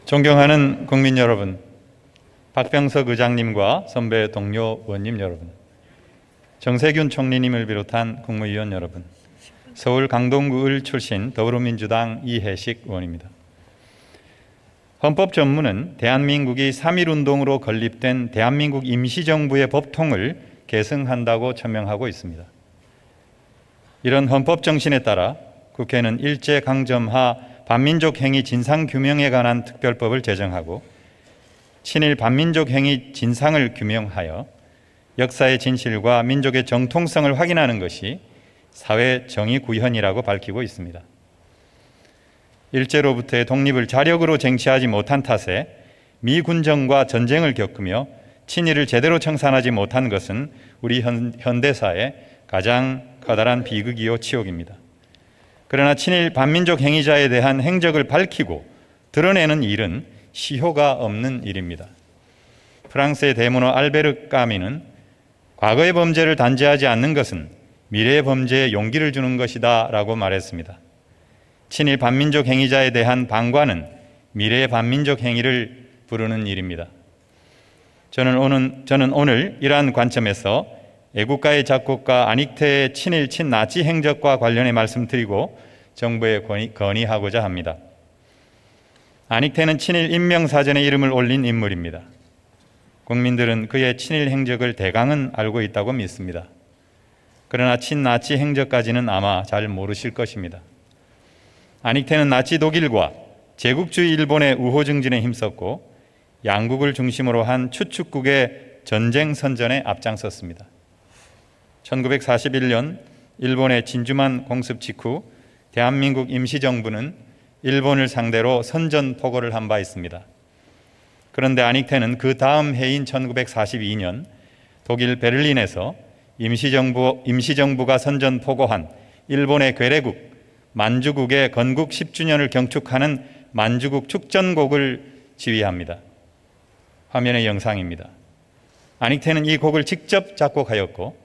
존경하는 국민 여러분, 박병석 의장님과 선배 동료 의원님 여러분, 정세균 총리님을 비롯한 국무위원 여러분, 서울 강동구을 출신 더불어민주당 이해식 의원입니다. 헌법 전문은 대한민국이 3.1운동으로 건립된 대한민국 임시정부의 법통을 계승한다고 천명하고 있습니다. 이런 헌법 정신에 따라 국회는 일제강점하 반민족 행위 진상규명에 관한 특별법을 제정하고 친일 반민족 행위 진상을 규명하여 역사의 진실과 민족의 정통성을 확인하는 것이 사회 정의 구현이라고 밝히고 있습니다. 일제로부터의 독립을 자력으로 쟁취하지 못한 탓에 미군정과 전쟁을 겪으며 친일을 제대로 청산하지 못한 것은 우리 현대사의 가장 커다란 비극이요 치욕입니다. 그러나 친일 반민족 행위자에 대한 행적을 밝히고 드러내는 일은 시효가 없는 일입니다. 프랑스의 대문호 알베르 까미는 과거의 범죄를 단죄하지 않는 것은 미래의 범죄에 용기를 주는 것이다 라고 말했습니다. 친일 반민족 행위자에 대한 방관은 미래의 반민족 행위를 부르는 일입니다. 저는 오늘 이러한 관점에서 애국가의 작곡가 안익태의 친일 친나치 행적과 관련해 말씀드리고 정부에 건의하고자 합니다. 안익태는 친일 인명사전에 이름을 올린 인물입니다. 국민들은 그의 친일 행적을 대강은 알고 있다고 믿습니다. 그러나 친나치 행적까지는 아마 잘 모르실 것입니다. 안익태는 나치 독일과 제국주의 일본의 우호 증진에 힘썼고 양국을 중심으로 한 추축국의 전쟁 선전에 앞장섰습니다. 1941년 일본의 진주만 공습 직후 대한민국 임시정부는 일본을 상대로 선전포고를 한 바 있습니다. 그런데 안익태는 그 다음 해인 1942년 독일 베를린에서 임시정부가 선전포고한 일본의 괴뢰국 만주국의 건국 10주년을 경축하는 만주국 축전곡을 지휘합니다. 화면의 영상입니다. 안익태는 이 곡을 직접 작곡하였고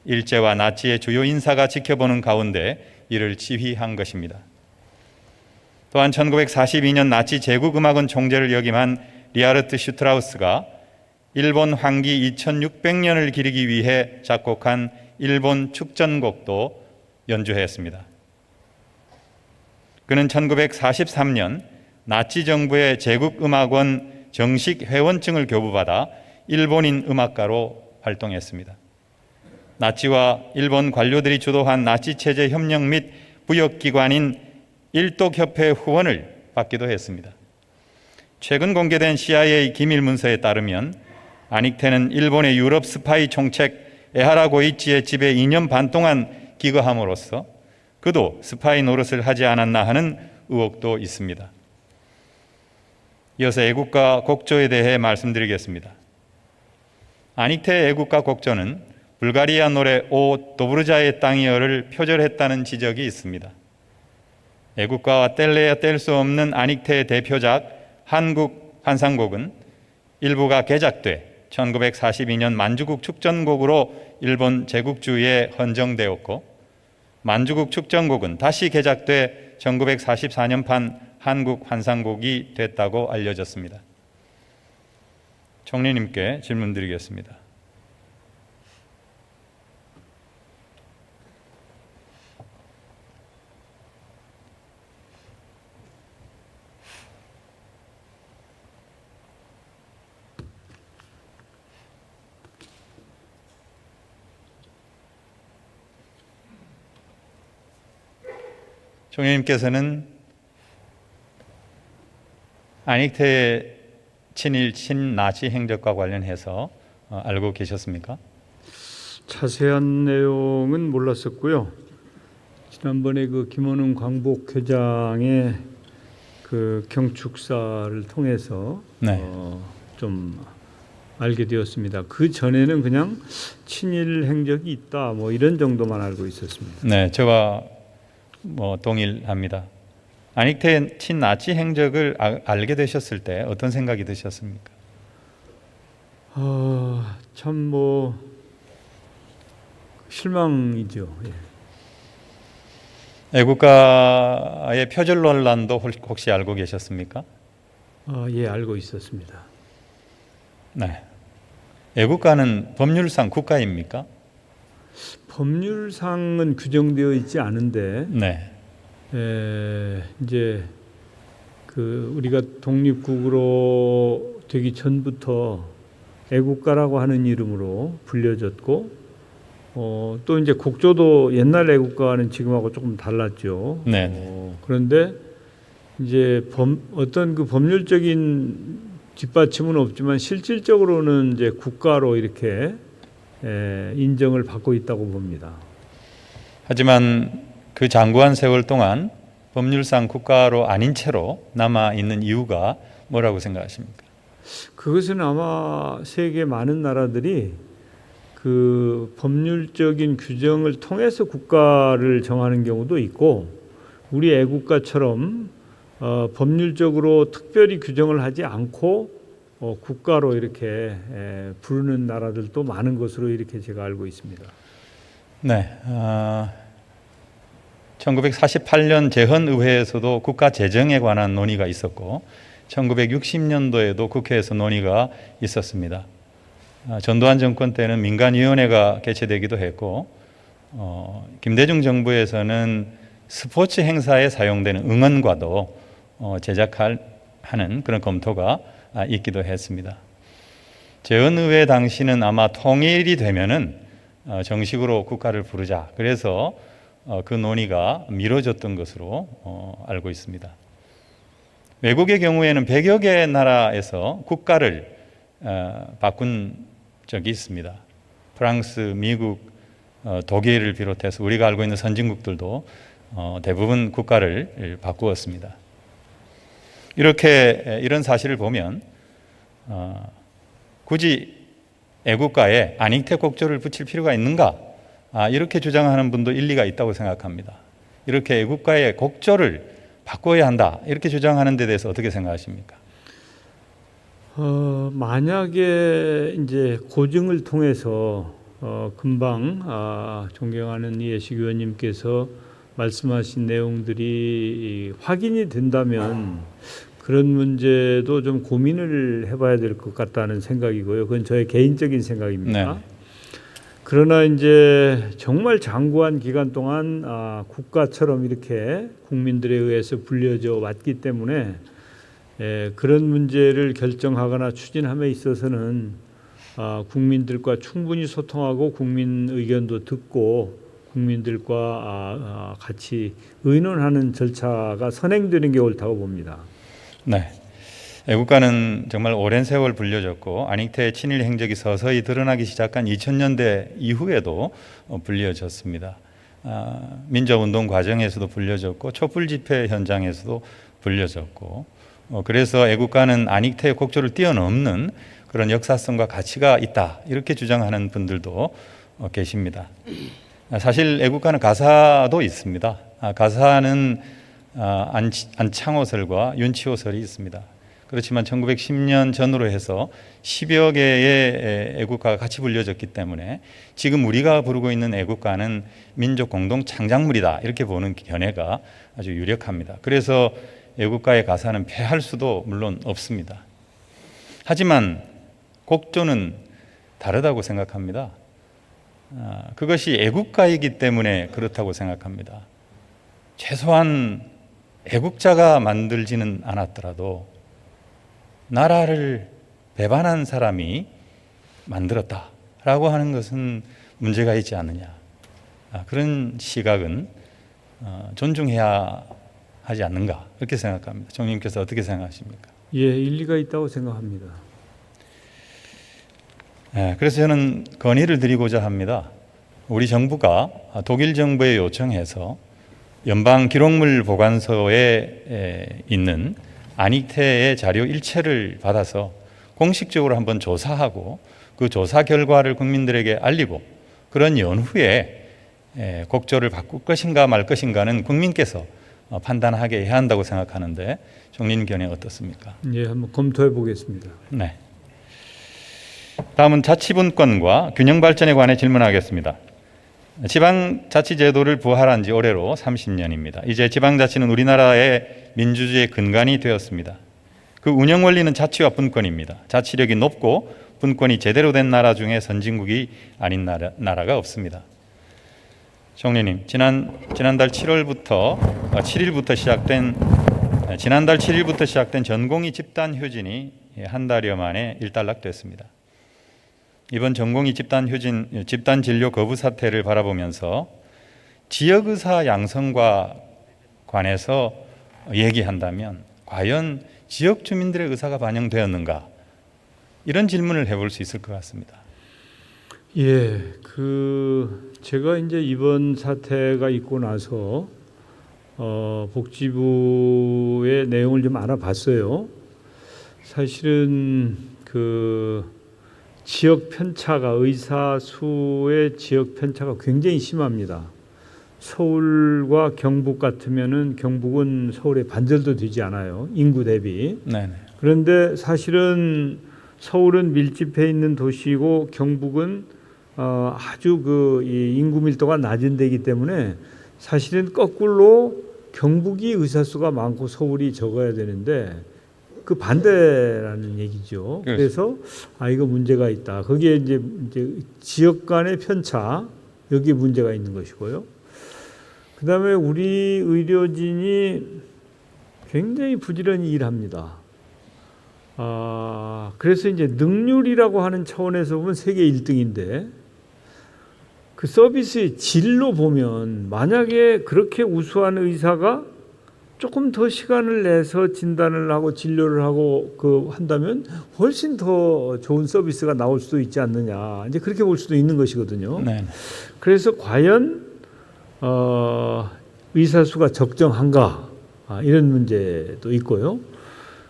일제와 나치의 주요 인사가 지켜보는 가운데 이를 지휘한 것입니다. 또한 1942년 나치 제국음악원 총재를 역임한 리하르트 슈트라우스가 일본 황기 2600년을 기리기 위해 작곡한 일본 축전곡도 연주했습니다. 그는 1943년 나치 정부의 제국음악원 정식 회원증을 교부받아 일본인 음악가로 활동했습니다. 나치와 일본 관료들이 주도한 나치 체제 협력 및 부역기관인 일독협회 후원을 받기도 했습니다. 최근 공개된 CIA 기밀 문서에 따르면 안익태는 일본의 유럽 스파이 총책 에하라 고이치의 집에 2년 반 동안 기거함으로써 그도 스파이 노릇을 하지 않았나 하는 의혹도 있습니다. 이어서 애국가 곡조에 대해 말씀드리겠습니다. 안익태의 애국가 곡조는 불가리아 노래 오 도브르자의 땅이여를 표절했다는 지적이 있습니다. 애국가와 뗄래야 뗄 수 없는 안익태의 대표작 한국 환상곡은 일부가 개작돼 1942년 만주국 축전곡으로 일본 제국주의에 헌정되었고 만주국 축전곡은 다시 개작돼 1944년판 한국 환상곡이 됐다고 알려졌습니다. 총리님께 질문드리겠습니다. 총리님께서는 안익태의 친일 친나치 행적과 관련해서 알고 계셨습니까? 자세한 내용은 몰랐었고요. 지난번에 그 김원웅 광복회장의 그 경축사를 통해서 네. 좀 알게 되었습니다. 그 전에는 그냥 친일 행적이 있다 뭐 이런 정도만 알고 있었습니다. 네, 저와 동일합니다. 안익태의 친나치 행적을 알게 되셨을 때 어떤 생각이 드셨습니까? 참 뭐 실망이죠. 예. 애국가의 표절 논란도 혹시 알고 계셨습니까? 예, 알고 있었습니다. 네. 애국가는 법률상 국가입니까? 법률상은 규정되어 있지 않은데 네. 이제 그 우리가 독립국으로 되기 전부터 애국가라고 하는 이름으로 불려졌고 또 이제 곡조도 옛날 애국가는 지금하고 조금 달랐죠. 네. 그런데 이제 어떤 그 법률적인 뒷받침은 없지만 실질적으로는 이제 국가로 이렇게 인정을 받고 있다고 봅니다. 하지만 그 장구한 세월 동안 법률상 국가로 아닌 채로 남아 있는 이유가 뭐라고 생각하십니까? 그것은 아마 세계 많은 나라들이 그 법률적인 규정을 통해서 국가를 정하는 경우도 있고 우리 애국가처럼 법률적으로 특별히 규정을 하지 않고 국가로 이렇게 부르는 나라들도 많은 것으로 이렇게 제가 알고 있습니다. 네. 1948년 재헌의회에서도 국가 재정에 관한 논의가 있었고 1960년도에도 국회에서 논의가 있었습니다. 전두환 정권 때는 민간위원회가 개최되기도 했고 김대중 정부에서는 스포츠 행사에 사용되는 응원과도 제작하는 그런 검토가 있기도 했습니다. 재헌의회 당시는 아마 통일이 되면은 정식으로 국가를 부르자. 그래서 그 논의가 미뤄졌던 것으로 알고 있습니다. 외국의 경우에는 100여 개 나라에서 국가를 바꾼 적이 있습니다. 프랑스, 미국, 독일을 비롯해서 우리가 알고 있는 선진국들도 대부분 국가를 바꾸었습니다. 이런 사실을 보면 굳이 애국가에 안익태 곡조를 붙일 필요가 있는가? 이렇게 주장하는 분도 일리가 있다고 생각합니다. 이렇게 애국가의 곡조를 바꿔야 한다 이렇게 주장하는 데 대해서 어떻게 생각하십니까? 만약에 이제 고증을 통해서 금방 존경하는 이해식 의원님께서 말씀하신 내용들이 확인이 된다면 그런 문제도 좀 고민을 해봐야 될 것 같다는 생각이고요. 그건 저의 개인적인 생각입니다. 네. 그러나 이제 정말 장구한 기간 동안 국가처럼 이렇게 국민들에 의해서 불려져 왔기 때문에 그런 문제를 결정하거나 추진함에 있어서는 국민들과 충분히 소통하고 국민 의견도 듣고 국민들과 같이 의논하는 절차가 선행되는 게 옳다고 봅니다. 네. 애국가는 정말 오랜 세월 불려졌고 안익태의 친일 행적이 서서히 드러나기 시작한 2000년대 이후에도 불려졌습니다. 민족운동 과정에서도 불려졌고 촛불 집회 현장에서도 불려졌고 그래서 애국가는 안익태의 곡조를 뛰어넘는 그런 역사성과 가치가 있다 이렇게 주장하는 분들도 계십니다. 사실 애국가는 가사도 있습니다. 가사는 안창호설과 윤치호설이 있습니다. 그렇지만 1910년 전후로 해서 10여 개의 애국가가 같이 불려졌기 때문에 지금 우리가 부르고 있는 애국가는 민족 공동 창작물이다 이렇게 보는 견해가 아주 유력합니다. 그래서 애국가의 가사는 폐할 수도 물론 없습니다. 하지만 곡조는 다르다고 생각합니다. 그것이 애국가이기 때문에 그렇다고 생각합니다. 최소한 애국자가 만들지는 않았더라도 나라를 배반한 사람이 만들었다라고 하는 것은 문제가 있지 않느냐. 그런 시각은 존중해야 하지 않는가 그렇게 생각합니다. 총리님께서 어떻게 생각하십니까? 예, 일리가 있다고 생각합니다. 그래서 저는 건의를 드리고자 합니다. 우리 정부가 독일 정부에 요청해서 연방 기록물 보관소에 있는 안익태의 자료 일체를 받아서 공식적으로 한번 조사하고 그 조사 결과를 국민들에게 알리고 그런 연후에 곡조를 바꿀 것인가 말 것인가는 국민께서 판단하게 해야 한다고 생각하는데 총리님 견해 어떻습니까? 예, 한번 검토해 보겠습니다. 네. 다음은 자치분권과 균형 발전에 관해 질문하겠습니다. 지방자치제도를 부활한 지 올해로 30년입니다. 이제 지방자치는 우리나라의 민주주의의 근간이 되었습니다. 그 운영 원리는 자치와 분권입니다. 자치력이 높고 분권이 제대로 된 나라 중에 선진국이 아닌 나라가 없습니다. 총리님, 지난달 7일부터 시작된 전공의 집단 휴진이 한 달여 만에 일단락됐습니다. 이번 전공의 집단 진료 거부 사태를 바라보면서 지역의사 양성과 관해서 얘기한다면 과연 지역 주민들의 의사가 반영되었는가? 이런 질문을 해볼 수 있을 것 같습니다. 예, 제가 이제 이번 사태가 있고 나서 복지부의 내용을 좀 알아봤어요. 사실은 지역 편차가 의사 수의 지역 편차가 굉장히 심합니다. 서울과 경북 같으면은 경북은 서울의 반절도 되지 않아요. 인구 대비. 네네. 그런데 사실은 서울은 밀집해 있는 도시이고 경북은 아주 이 인구 밀도가 낮은 데이기 때문에 사실은 거꾸로 경북이 의사 수가 많고 서울이 적어야 되는데 그 반대라는 얘기죠. 그래서 이거 문제가 있다. 거기에 이제 지역 간의 편차 여기에 문제가 있는 것이고요. 그다음에 우리 의료진이 굉장히 부지런히 일합니다. 그래서 이제 능률이라고 하는 차원에서 보면 세계 1등인데 그 서비스의 질로 보면 만약에 그렇게 우수한 의사가 조금 더 시간을 내서 진단을 하고 진료를 하고 한다면 훨씬 더 좋은 서비스가 나올 수도 있지 않느냐. 이제 그렇게 볼 수도 있는 것이거든요. 네. 그래서 과연 의사 수가 적정한가 이런 문제도 있고요.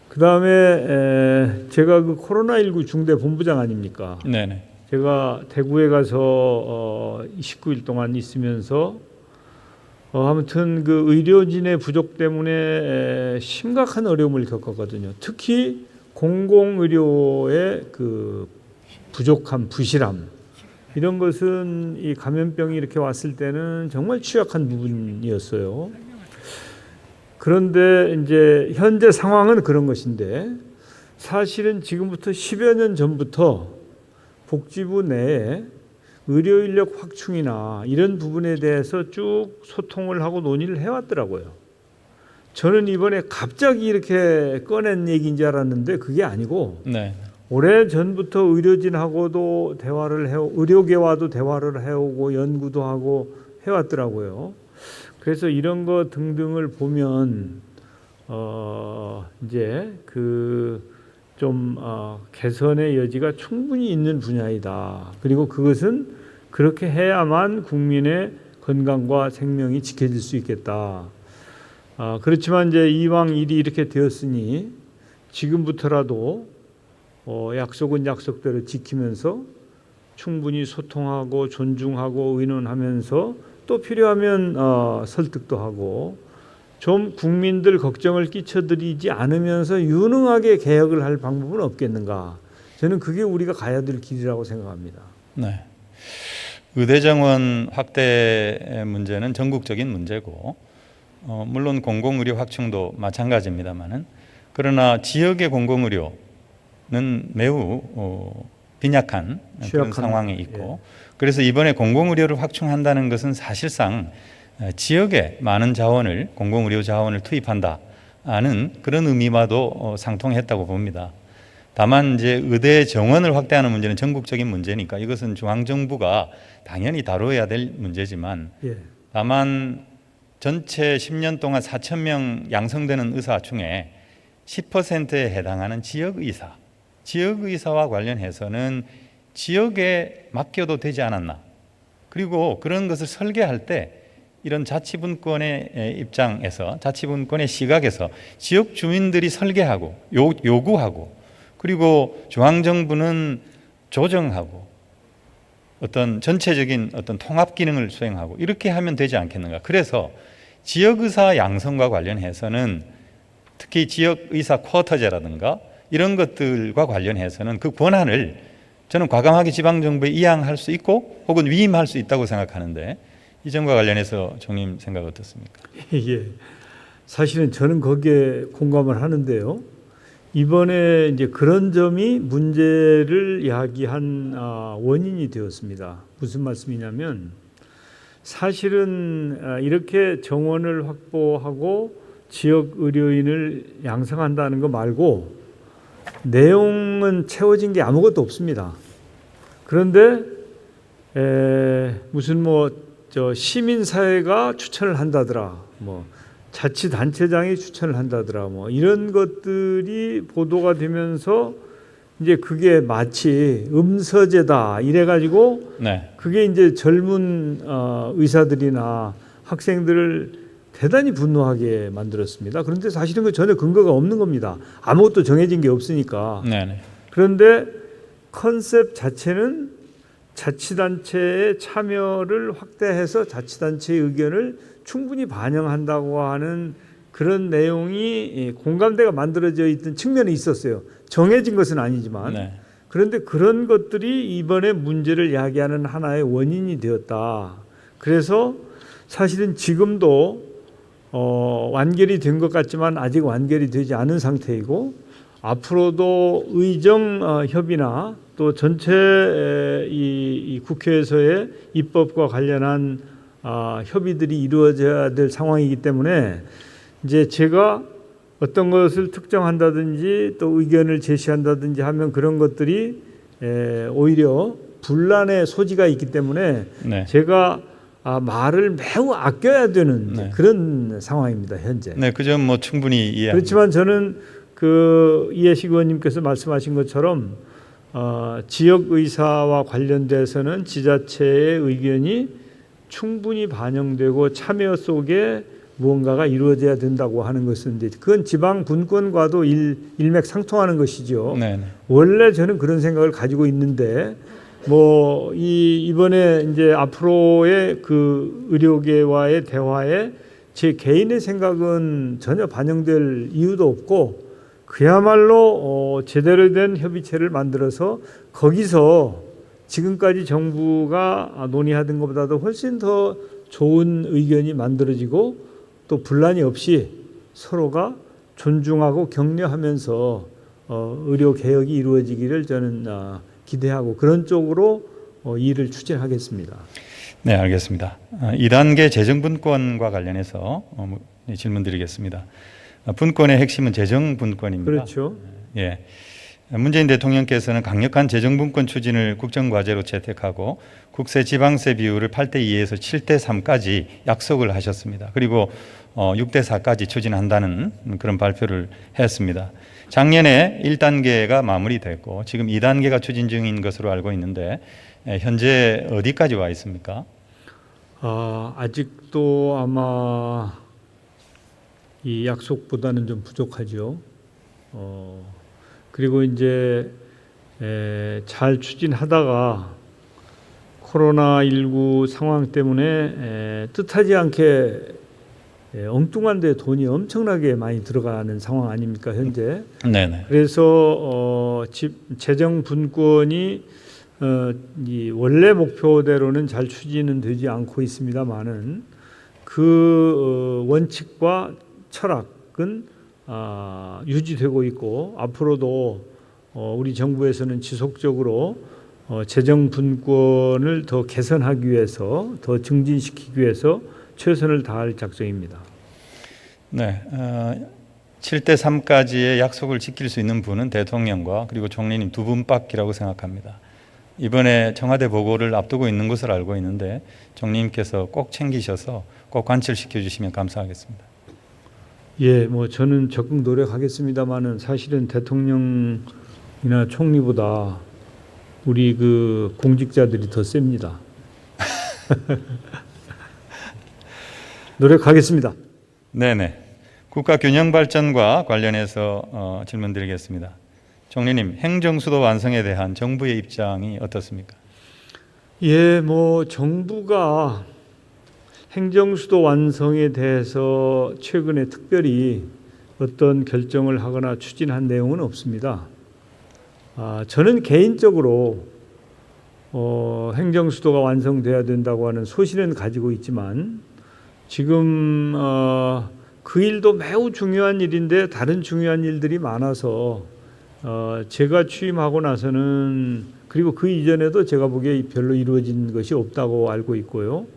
그 다음에 제가 코로나19 중대 본부장 아닙니까? 네네. 제가 대구에 가서 19일 동안 있으면서 아무튼 의료진의 부족 때문에 심각한 어려움을 겪었거든요. 특히 공공의료의 부족함, 부실함 이런 것은 이 감염병이 이렇게 왔을 때는 정말 취약한 부분이었어요. 그런데 이제 현재 상황은 그런 것인데 사실은 지금부터 10여 년 전부터 복지부 내에 의료 인력 확충이나 이런 부분에 대해서 쭉 소통을 하고 논의를 해왔더라고요. 저는 이번에 갑자기 이렇게 꺼낸 얘기인 줄 알았는데 그게 아니고 네. 오래 전부터 의료진하고도 대화를 의료계와도 대화를 해오고 연구도 하고 해왔더라고요. 그래서 이런 거 등등을 보면 이제 개선의 여지가 충분히 있는 분야이다. 그리고 그것은 그렇게 해야만 국민의 건강과 생명이 지켜질 수 있겠다. 그렇지만 이제 이왕 일이 이렇게 되었으니 지금부터라도 약속은 약속대로 지키면서 충분히 소통하고 존중하고 의논하면서 또 필요하면 설득도 하고 좀 국민들 걱정을 끼쳐드리지 않으면서 유능하게 개혁을 할 방법은 없겠는가. 저는 그게 우리가 가야 될 길이라고 생각합니다. 네. 의대 정원 확대 문제는 전국적인 문제고 물론 공공의료 확충도 마찬가지입니다만은 그러나 지역의 공공의료는 매우 빈약한 그런 상황에 있고 그래서 이번에 공공의료를 확충한다는 것은 사실상 지역에 많은 자원을 공공의료 자원을 투입한다는 그런 의미와도 상통했다고 봅니다. 다만 이제 의대 정원을 확대하는 문제는 전국적인 문제니까 이것은 중앙정부가 당연히 다뤄야 될 문제지만 다만 전체 10년 동안 4,000명 양성되는 의사 중에 10%에 해당하는 지역의사와 관련해서는 지역에 맡겨도 되지 않았나. 그리고 그런 것을 설계할 때 이런 자치분권의 입장에서 자치분권의 시각에서 지역 주민들이 설계하고 요구하고 그리고 중앙정부는 조정하고 어떤 전체적인 어떤 통합 기능을 수행하고 이렇게 하면 되지 않겠는가. 그래서 지역의사 양성과 관련해서는 특히 지역의사 쿼터제라든가 이런 것들과 관련해서는 그 권한을 저는 과감하게 지방정부에 이양할 수 있고 혹은 위임할 수 있다고 생각하는데 이 점과 관련해서 총님 생각 어떻습니까? 예, 사실은 저는 거기에 공감을 하는데요. 이번에 이제 그런 점이 문제를 야기한 원인이 되었습니다. 무슨 말씀이냐면 사실은 이렇게 정원을 확보하고 지역 의료인을 양성한다는 거 말고 내용은 채워진 게 아무것도 없습니다. 그런데 무슨 시민사회가 추천을 한다더라, 자치단체장이 추천을 한다더라, 이런 것들이 보도가 되면서 이제 그게 마치 음서제다 이래가지고 네. 그게 이제 젊은 의사들이나 학생들을 대단히 분노하게 만들었습니다. 그런데 사실은 그 전혀 근거가 없는 겁니다. 아무것도 정해진 게 없으니까. 네. 그런데 컨셉 자체는 자치단체의 참여를 확대해서 자치단체의 의견을 충분히 반영한다고 하는 그런 내용이 공감대가 만들어져 있던 측면이 있었어요. 정해진 것은 아니지만. 네. 그런데 그런 것들이 이번에 문제를 야기하는 하나의 원인이 되었다. 그래서 사실은 지금도 완결이 된 것 같지만 아직 완결이 되지 않은 상태이고 앞으로도 의정 협의나 또 전체 이 국회에서의 입법과 관련한 협의들이 이루어져야 될 상황이기 때문에 이제 제가 어떤 것을 특정한다든지 또 의견을 제시한다든지 하면 그런 것들이 오히려 분란의 소지가 있기 때문에 네. 제가 말을 매우 아껴야 되는 네. 그런 상황입니다, 현재. 네, 그 점 충분히 이해합니다. 그렇지만 저는 그 이해식 의원님께서 말씀하신 것처럼 지역 의사와 관련돼서는 지자체의 의견이 충분히 반영되고 참여 속에 무언가가 이루어져야 된다고 하는 것은 이제 그건 지방 분권과도 일맥상통하는 것이죠. 네. 원래 저는 그런 생각을 가지고 있는데 이번에 이제 앞으로의 그 의료계와의 대화에 제 개인의 생각은 전혀 반영될 이유도 없고 그야말로 제대로 된 협의체를 만들어서 거기서 지금까지 정부가 논의하던 것보다도 훨씬 더 좋은 의견이 만들어지고 또 분란이 없이 서로가 존중하고 격려하면서 의료 개혁이 이루어지기를 저는 기대하고 그런 쪽으로 일을 추진하겠습니다. 네, 알겠습니다. 2단계 재정분권과 관련해서 질문드리겠습니다. 분권의 핵심은 재정분권입니다. 그렇죠. 예. 문재인 대통령께서는 강력한 재정분권 추진을 국정과제로 채택하고 국세 지방세 비율을 8대 2에서 7대 3까지 약속을 하셨습니다. 그리고 6대 4까지 추진한다는 그런 발표를 했습니다. 작년에 1단계가 마무리됐고 지금 2단계가 추진 중인 것으로 알고 있는데 현재 어디까지 와 있습니까? 아직도 아마 이 약속보다는 좀 부족하죠. 그리고 이제 잘 추진하다가 코로나19 상황 때문에 뜻하지 않게 엉뚱한 데 돈이 엄청나게 많이 들어가는 상황 아닙니까, 현재? 네네. 그래서 재정 분권이 이 원래 목표대로는 잘 추진은 되지 않고 있습니다만은 그 원칙과 철학은 유지되고 있고 앞으로도 우리 정부에서는 지속적으로 재정 분권을 더 개선하기 위해서 더 증진시키기 위해서 최선을 다할 작정입니다. 네, 7대 3까지의 약속을 지킬 수 있는 분은 대통령과 그리고 총리님 두 분밖이라고 생각합니다. 이번에 청와대 보고를 앞두고 있는 것을 알고 있는데 총리님께서 꼭 챙기셔서 꼭 관철시켜 주시면 감사하겠습니다. 예, 저는 적극 노력하겠습니다만은 사실은 대통령이나 총리보다 우리 그 공직자들이 더 셉니다. 노력하겠습니다. 네네. 국가 균형 발전과 관련해서 질문드리겠습니다. 총리님, 행정수도 완성에 대한 정부의 입장이 어떻습니까? 예, 정부가 행정수도 완성에 대해서 최근에 특별히 어떤 결정을 하거나 추진한 내용은 없습니다. 저는 개인적으로 행정수도가 완성돼야 된다고 하는 소신은 가지고 있지만 지금 그 일도 매우 중요한 일인데 다른 중요한 일들이 많아서 제가 취임하고 나서는, 그리고 그 이전에도 제가 보기에 별로 이루어진 것이 없다고 알고 있고요.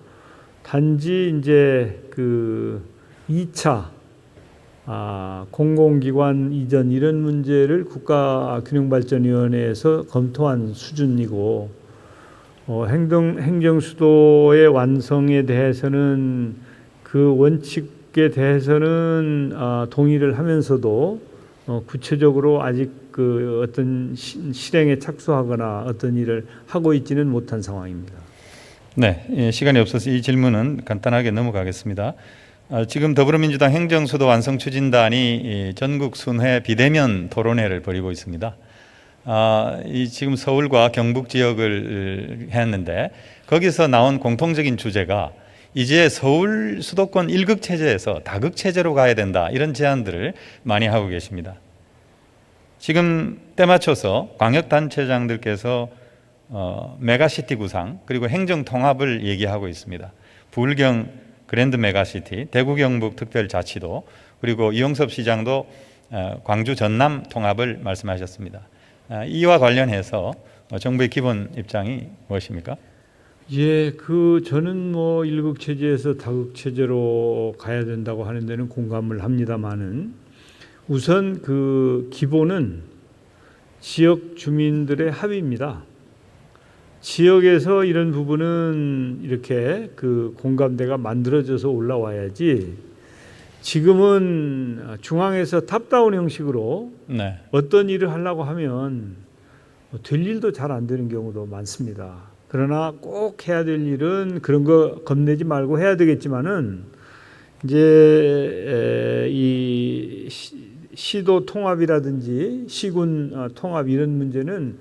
단지 이제 그 2차 공공기관 이전 이런 문제를 국가균형발전위원회에서 검토한 수준이고, 행정수도의 완성에 대해서는 그 원칙에 대해서는 동의를 하면서도 구체적으로 아직 그 어떤 실행에 착수하거나 어떤 일을 하고 있지는 못한 상황입니다. 네, 시간이 없어서 이 질문은 간단하게 넘어가겠습니다. 지금 더불어민주당 행정수도 완성 추진단이 전국 순회 비대면 토론회를 벌이고 있습니다. 지금 서울과 경북 지역을 했는데 거기서 나온 공통적인 주제가 이제 서울 수도권 1극 체제에서 다극 체제로 가야 된다, 이런 제안들을 많이 하고 계십니다. 지금 때 맞춰서 광역단체장들께서 메가시티 구상 그리고 행정 통합을 얘기하고 있습니다. 부울경 그랜드 메가시티, 대구 경북 특별자치도, 그리고 이용섭 시장도 광주 전남 통합을 말씀하셨습니다. 이와 관련해서 정부의 기본 입장이 무엇입니까? 예, 저는 뭐 1극 체제에서 다극 체제로 가야 된다고 하는 데는 공감을 합니다만은, 우선 그 기본은 지역 주민들의 합의입니다. 지역에서 이런 부분은 이렇게 그 공감대가 만들어져서 올라와야지, 지금은 중앙에서 탑다운 형식으로 네. 어떤 일을 하려고 하면 될 일도 잘 안 되는 경우도 많습니다. 그러나 꼭 해야 될 일은 그런 거 겁내지 말고 해야 되겠지만은, 이제 이 시도 통합이라든지 시군 통합 이런 문제는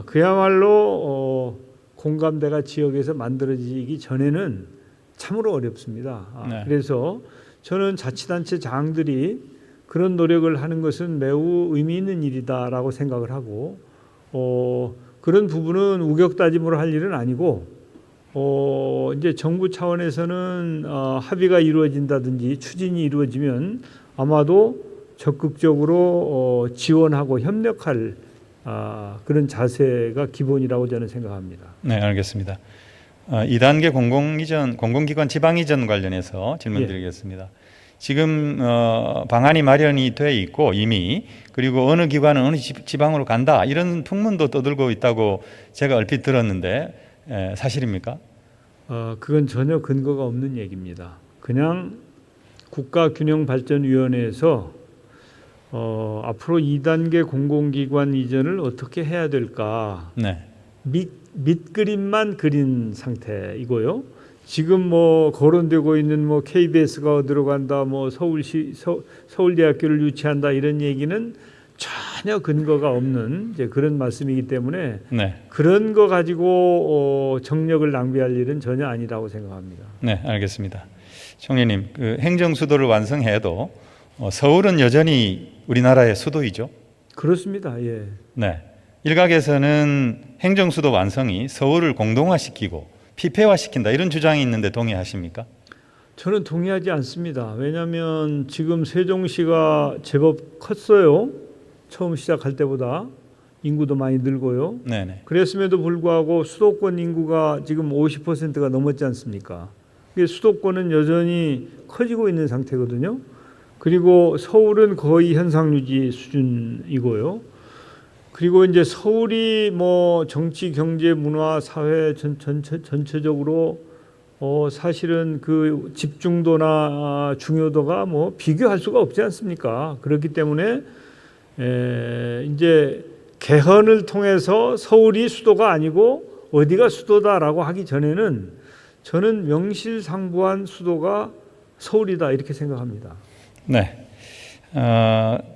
그야말로 공감대가 지역에서 만들어지기 전에는 참으로 어렵습니다. 네. 그래서 저는 자치단체 장들이 그런 노력을 하는 것은 매우 의미 있는 일이다라고 생각을 하고, 그런 부분은 우격다짐으로 할 일은 아니고, 이제 정부 차원에서는 합의가 이루어진다든지 추진이 이루어지면 아마도 적극적으로 지원하고 협력할 그런 자세가 기본이라고 저는 생각합니다. 네, 알겠습니다. 2단계 공공기관 지방 이전 관련해서 질문드리겠습니다. 지금 방안이 마련이 돼 있고 이미, 그리고 어느 기관은 어느 지방으로 간다, 이런 풍문도 떠들고 있다고 제가 얼핏 들었는데 사실입니까? 그건 전혀 근거가 없는 얘기입니다. 그냥 국가균형발전위원회에서 앞으로 2단계 공공기관 이전을 어떻게 해야 될까, 네. 밑그림만 그린 상태이고요. 지금 뭐 거론되고 있는 뭐 KBS가 어디로 간다, 뭐 서울대학교를 유치한다, 이런 얘기는 전혀 근거가 없는 이제 그런 말씀이기 때문에 네. 그런 거 가지고 정력을 낭비할 일은 전혀 아니라고 생각합니다. 네, 알겠습니다. 총리님, 그 행정수도를 완성해도 서울은 여전히 우리나라의 수도이죠? 그렇습니다. 예. 네. 일각에서는 행정수도 완성이 서울을 공동화시키고 피폐화시킨다, 이런 주장이 있는데 동의하십니까? 저는 동의하지 않습니다. 왜냐하면 지금 세종시가 제법 컸어요. 처음 시작할 때보다 인구도 많이 늘고요. 네네. 그랬음에도 불구하고 수도권 인구가 지금 50%가 넘었지 않습니까? 수도권은 여전히 커지고 있는 상태거든요. 그리고 서울은 거의 현상 유지 수준이고요. 그리고 이제 서울이 뭐 정치, 경제, 문화, 사회 전체적으로 사실은 그 집중도나 중요도가 뭐 비교할 수가 없지 않습니까? 그렇기 때문에 이제 개헌을 통해서 서울이 수도가 아니고 어디가 수도다라고 하기 전에는 저는 명실상부한 수도가 서울이다, 이렇게 생각합니다. 네.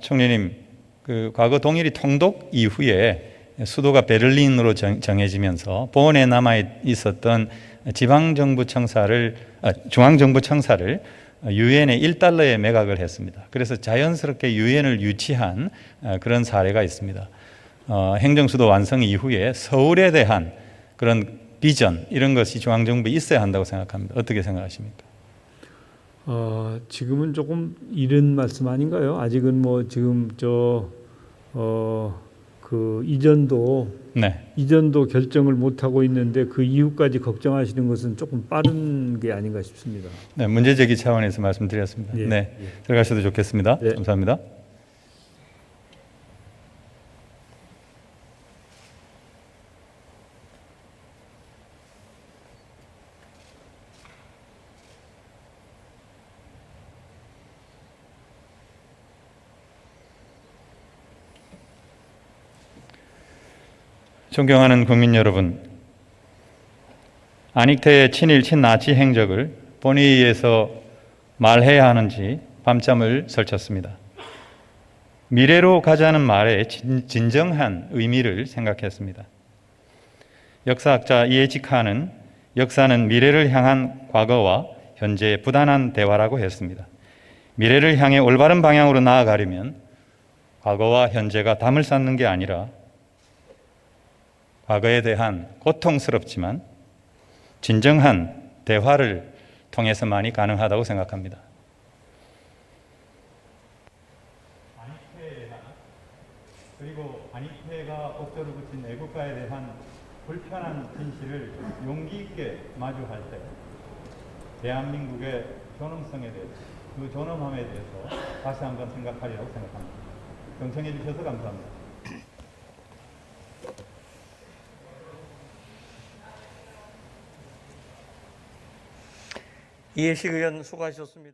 총리님, 그 과거 동일이 통독 이후에 수도가 베를린으로 정해지면서 본에 남아 있었던 중앙정부 청사를 유엔에 $1에 매각을 했습니다. 그래서 자연스럽게 유엔을 유치한 그런 사례가 있습니다. 행정수도 완성 이후에 서울에 대한 그런 비전, 이런 것이 중앙정부에 있어야 한다고 생각합니다. 어떻게 생각하십니까? 지금은 조금 이른 말씀 아닌가요? 아직은 뭐 지금 그 이전도 결정을 못 하고 있는데 그 이후까지 걱정하시는 것은 조금 빠른 게 아닌가 싶습니다. 네, 문제 제기 차원에서 말씀드렸습니다. 예, 네, 예. 들어가셔도 좋겠습니다. 네. 감사합니다. 존경하는 국민 여러분, 안익태의 친일 친나치 행적을 본회의에서 말해야 하는지 밤잠을 설쳤습니다. 미래로 가자는 말의 진정한 의미를 생각했습니다. 역사학자 이에치카는 역사는 미래를 향한 과거와 현재의 부단한 대화라고 했습니다. 미래를 향해 올바른 방향으로 나아가려면 과거와 현재가 담을 쌓는 게 아니라 과거에 대한 고통스럽지만 진정한 대화를 통해서만이 가능하다고 생각합니다. 안익태에 대한 그리고 안익태가 옥조를 붙인 애국가에 대한 불편한 진실을 용기 있게 마주할 때 대한민국의 존엄성에 대해서 그 존엄함에 대해서 다시 한번 생각하리라고 생각합니다. 경청해 주셔서 감사합니다. 이해식 의원 수고하셨습니다.